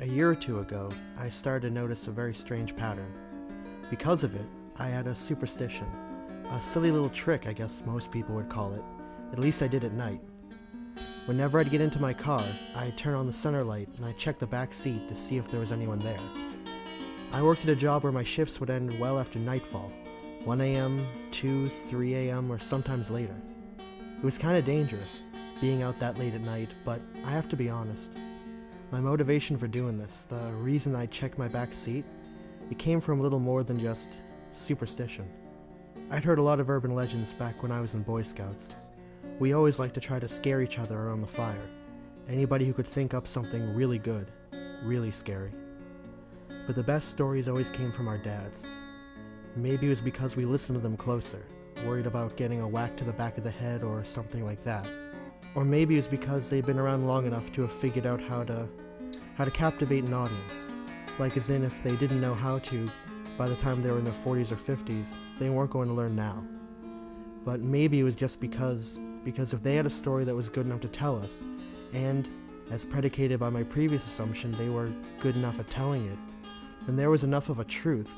A year or two ago, I started to notice a very strange pattern. Because of it, I had a superstition. A silly little trick, I guess most people would call it. At least I did at night. Whenever I'd get into my car, I'd turn on the center light and I'd check the back seat to see if there was anyone there. I worked at a job where my shifts would end well after nightfall, 1 a.m., 2, 3 a.m., or sometimes later. It was kind of dangerous, being out that late at night, but I have to be honest. My motivation for doing this, the reason I checked my back seat, it came from little more than just superstition. I'd heard a lot of urban legends back when I was in Boy Scouts. We always liked to try to scare each other around the fire. Anybody who could think up something really good, really scary. But the best stories always came from our dads. Maybe it was because we listened to them closer, worried about getting a whack to the back of the head or something like that. Or maybe it was because they'd been around long enough to have figured out how to captivate an audience. Like as in, if they didn't know how to, by the time they were in their 40s or 50s, they weren't going to learn now. But maybe it was just because if they had a story that was good enough to tell us, and, as predicated by my previous assumption, they were good enough at telling it, then there was enough of a truth,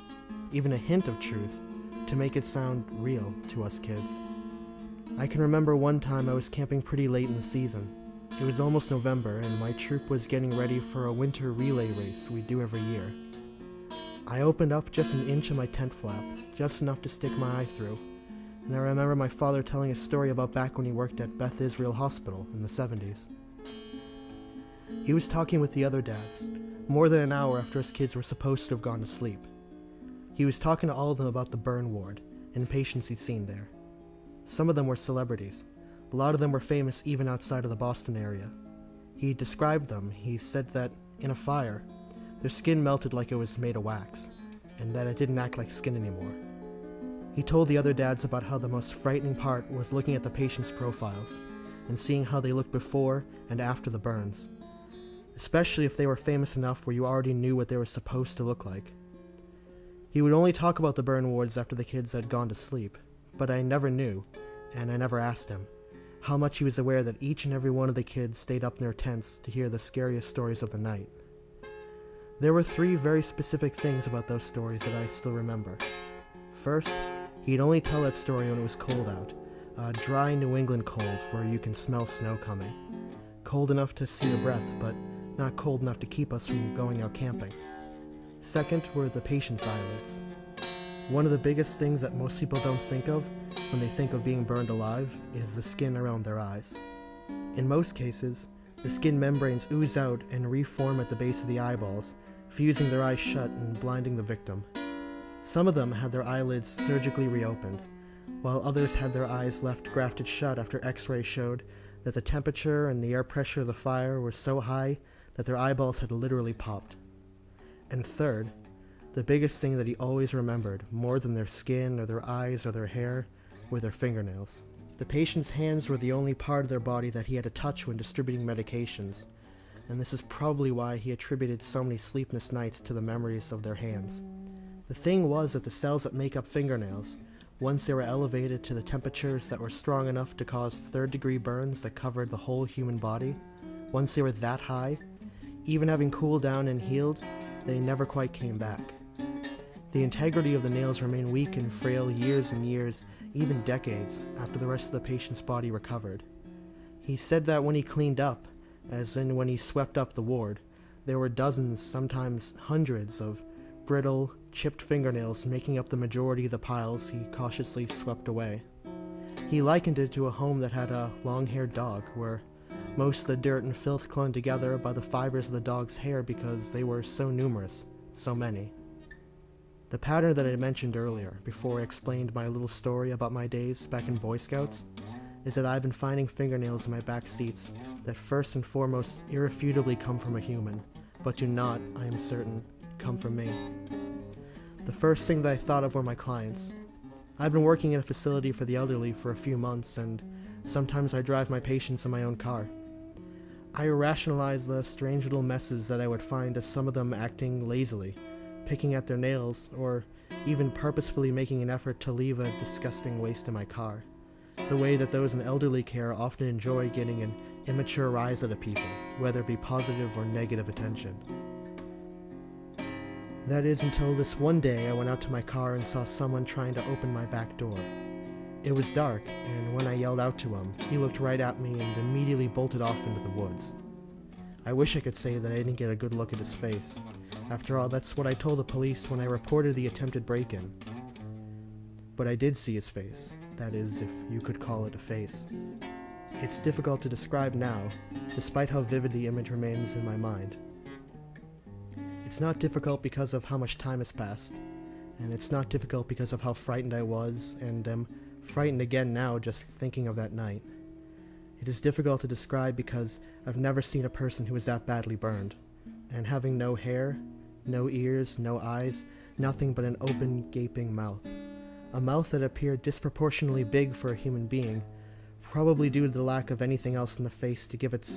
even a hint of truth, to make it sound real to us kids. I can remember one time I was camping pretty late in the season. It was almost November, and my troop was getting ready for a winter relay race we do every year. I opened up just an inch of my tent flap, just enough to stick my eye through, and I remember my father telling a story about back when he worked at Beth Israel Hospital in the 70s. He was talking with the other dads, more than an hour after his kids were supposed to have gone to sleep. He was talking to all of them about the burn ward and patients he'd seen there. Some of them were celebrities. A lot of them were famous even outside of the Boston area. He described them. He said that, in a fire, their skin melted like it was made of wax, and that it didn't act like skin anymore. He told the other dads about how the most frightening part was looking at the patients' profiles, and seeing how they looked before and after the burns, especially if they were famous enough where you already knew what they were supposed to look like. He would only talk about the burn wards after the kids had gone to sleep, but I never knew, and I never asked him, how much he was aware that each and every one of the kids stayed up in their tents to hear the scariest stories of the night. There were 3 very specific things about those stories that I still remember. First, he'd only tell that story when it was cold out, a dry New England cold where you can smell snow coming. Cold enough to see your breath, but not cold enough to keep us from going out camping. Second were the patient's eyelids. One of the biggest things that most people don't think of when they think of being burned alive is the skin around their eyes. In most cases, the skin membranes ooze out and reform at the base of the eyeballs, fusing their eyes shut and blinding the victim. Some of them had their eyelids surgically reopened, while others had their eyes left grafted shut after X-rays showed that the temperature and the air pressure of the fire were so high that their eyeballs had literally popped. And third, the biggest thing that he always remembered, more than their skin or their eyes or their hair, were their fingernails. The patient's hands were the only part of their body that he had to touch when distributing medications, and this is probably why he attributed so many sleepless nights to the memories of their hands. The thing was that the cells that make up fingernails, once they were elevated to the temperatures that were strong enough to cause third-degree burns that covered the whole human body, once they were that high, even having cooled down and healed, they never quite came back. The integrity of the nails remained weak and frail years and years, even decades, after the rest of the patient's body recovered. He said that when he cleaned up, as in when he swept up the ward, there were dozens, sometimes hundreds, of brittle, chipped fingernails making up the majority of the piles he cautiously swept away. He likened it to a home that had a long-haired dog, where most of the dirt and filth clung together by the fibers of the dog's hair because they were so numerous, so many. The pattern that I mentioned earlier, before I explained my little story about my days back in Boy Scouts, is that I've been finding fingernails in my back seats that first and foremost irrefutably come from a human, but do not, I am certain, come from me. The first thing that I thought of were my clients. I've been working in a facility for the elderly for a few months, and sometimes I drive my patients in my own car. I rationalize the strange little messes that I would find as some of them acting lazily, picking at their nails, or even purposefully making an effort to leave a disgusting waste in my car. The way that those in elderly care often enjoy getting an immature rise out of people, whether it be positive or negative attention. That is until this one day I went out to my car and saw someone trying to open my back door. It was dark, and when I yelled out to him, he looked right at me and immediately bolted off into the woods. I wish I could say that I didn't get a good look at his face. After all, that's what I told the police when I reported the attempted break-in. But I did see his face. That is, if you could call it a face. It's difficult to describe now, despite how vivid the image remains in my mind. It's not difficult because of how much time has passed, and it's not difficult because of how frightened I was, and am frightened again now just thinking of that night. It is difficult to describe because I've never seen a person who was that badly burned, and having no hair, no ears, no eyes, nothing but an open, gaping mouth. A mouth that appeared disproportionately big for a human being, probably due to the lack of anything else in the face to give it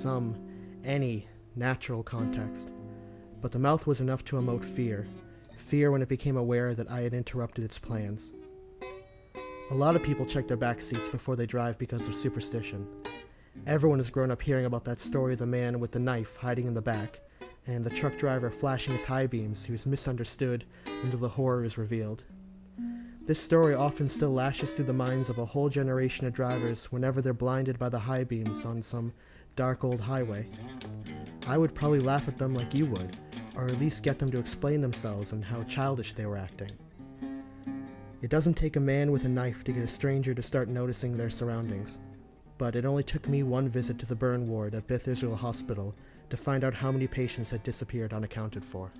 any natural context. But the mouth was enough to emote fear when it became aware that I had interrupted its plans. A lot of people check their back seats before they drive because of superstition. Everyone has grown up hearing about that story of the man with the knife hiding in the back, and the truck driver flashing his high beams who is misunderstood until the horror is revealed. This story often still lashes through the minds of a whole generation of drivers whenever they're blinded by the high beams on some dark old highway. I would probably laugh at them like you would, or at least get them to explain themselves and how childish they were acting. It doesn't take a man with a knife to get a stranger to start noticing their surroundings, but it only took me one visit to the burn ward at Beth Israel Hospital to find out how many patients had disappeared unaccounted for.